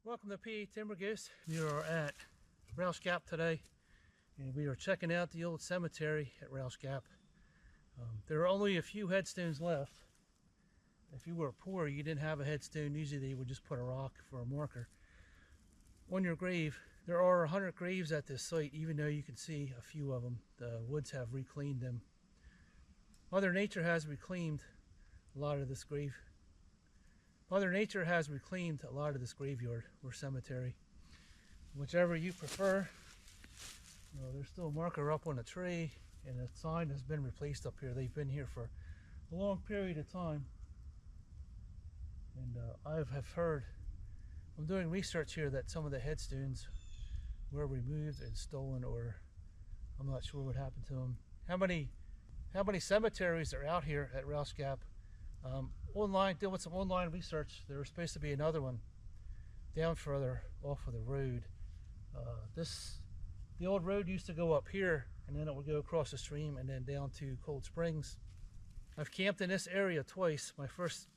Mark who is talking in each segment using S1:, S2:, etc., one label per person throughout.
S1: Welcome to PA Timber Goose. We are at Rausch Gap today, and we are checking out the old cemetery at Rausch Gap. There are only a few headstones left. If you were poor, you didn't have a headstone, usually they would just put a rock for a marker on your grave. There are 100 graves at this site, even though you can see a few of them. The woods have reclaimed them. Mother Nature has reclaimed a lot of this grave. Mother Nature has reclaimed a lot of this graveyard or cemetery. Whichever you prefer. There's still a marker up on a tree, and a sign has been replaced up here. They've been here for a long period of time. And I have heard, I'm doing research here, that some of the headstones were removed and stolen, or I'm not sure what happened to them. How many cemeteries are out here at Rausch Gap? Online, doing some online research, there was supposed to be another one down further off of the road. The old road used to go up here, and then it would go across the stream and then down to Cold Springs. I've camped in this area twice. My first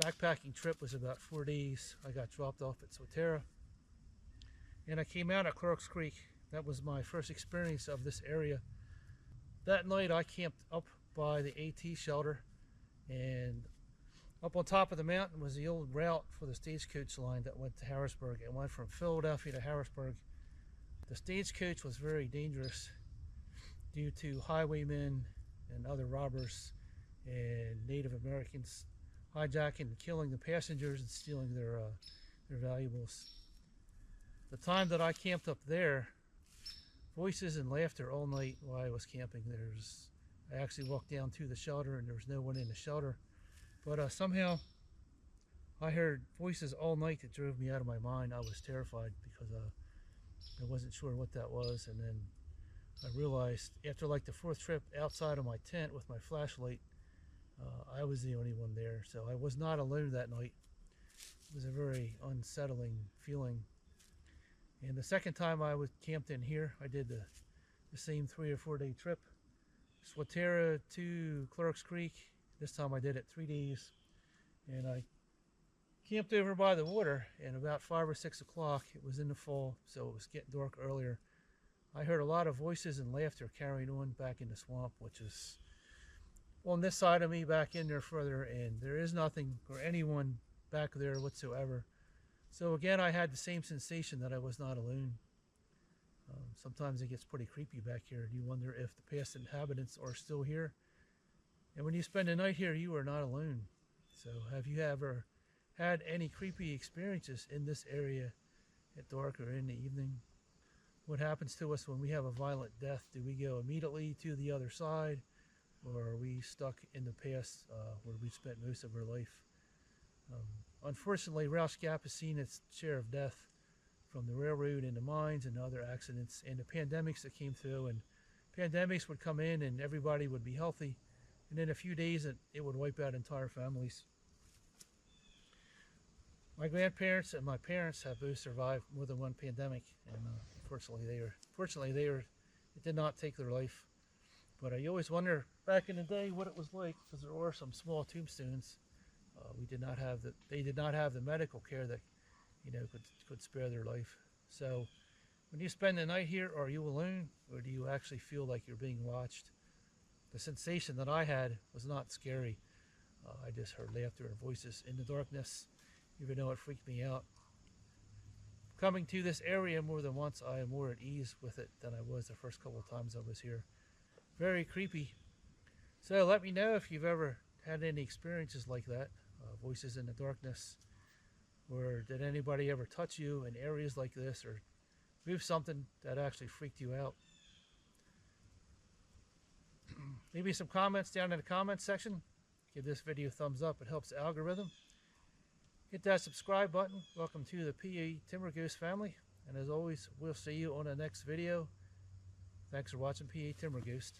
S1: backpacking trip was about 4 days. I got dropped off at Swatera, and I came out at Clark's Creek. That was my first experience of this area. That night I camped up by the AT shelter, and up on top of the mountain was the old route for the stagecoach line that went to Harrisburg. It went from Philadelphia to Harrisburg. The stagecoach was very dangerous due to highwaymen and other robbers and Native Americans hijacking and killing the passengers and stealing their valuables. The time that I camped up there, voices and laughter all night while I was camping. I actually walked down to the shelter, and there was no one in the shelter. But somehow I heard voices all night that drove me out of my mind. I was terrified because I wasn't sure what that was. And then I realized after like the fourth trip outside of my tent with my flashlight, I was the only one there. So I was not alone that night. It was a very unsettling feeling. And the second time I was camped in here, I did the same 3 or 4 day trip. Swatera to Clark's Creek. This time I did it 3 days, and I camped over by the water. And about 5 or 6 o'clock, it was in the fall, so it was getting dark earlier. I heard a lot of voices and laughter carrying on back in the swamp, which is on this side of me, back in there further, and there is nothing or anyone back there whatsoever. So again, I had the same sensation that I was not alone. Sometimes it gets pretty creepy back here, and you wonder if the past inhabitants are still here. And when you spend a night here, you are not alone. So have you ever had any creepy experiences in this area at dark or in the evening? What happens to us when we have a violent death? Do we go immediately to the other side, or are we stuck in the past where we spent most of our life? Unfortunately, Rausch Gap has seen its share of death from the railroad and the mines and other accidents and the pandemics that came through. And pandemics would come in and everybody would be healthy, and in a few days it would wipe out entire families. My grandparents and my parents have both survived more than one pandemic, and fortunately it did not take their life. But I always wonder back in the day what it was like, because there were some small tombstones. They did not have the medical care that could spare their life. So when you spend the night here, are you alone, or do you actually feel like you're being watched? The sensation that I had was not scary. I just heard laughter and voices in the darkness, even though it freaked me out. Coming to this area more than once, I am more at ease with it than I was the first couple of times I was here. Very creepy. So let me know if you've ever had any experiences like that, voices in the darkness. Or did anybody ever touch you in areas like this, or move something that actually freaked you out? Leave me some comments down in the comments section. Give this video a thumbs up. It helps the algorithm. Hit that subscribe button. Welcome to the PA Timber Goose family. And as always, we'll see you on the next video. Thanks for watching PA Timber Goose.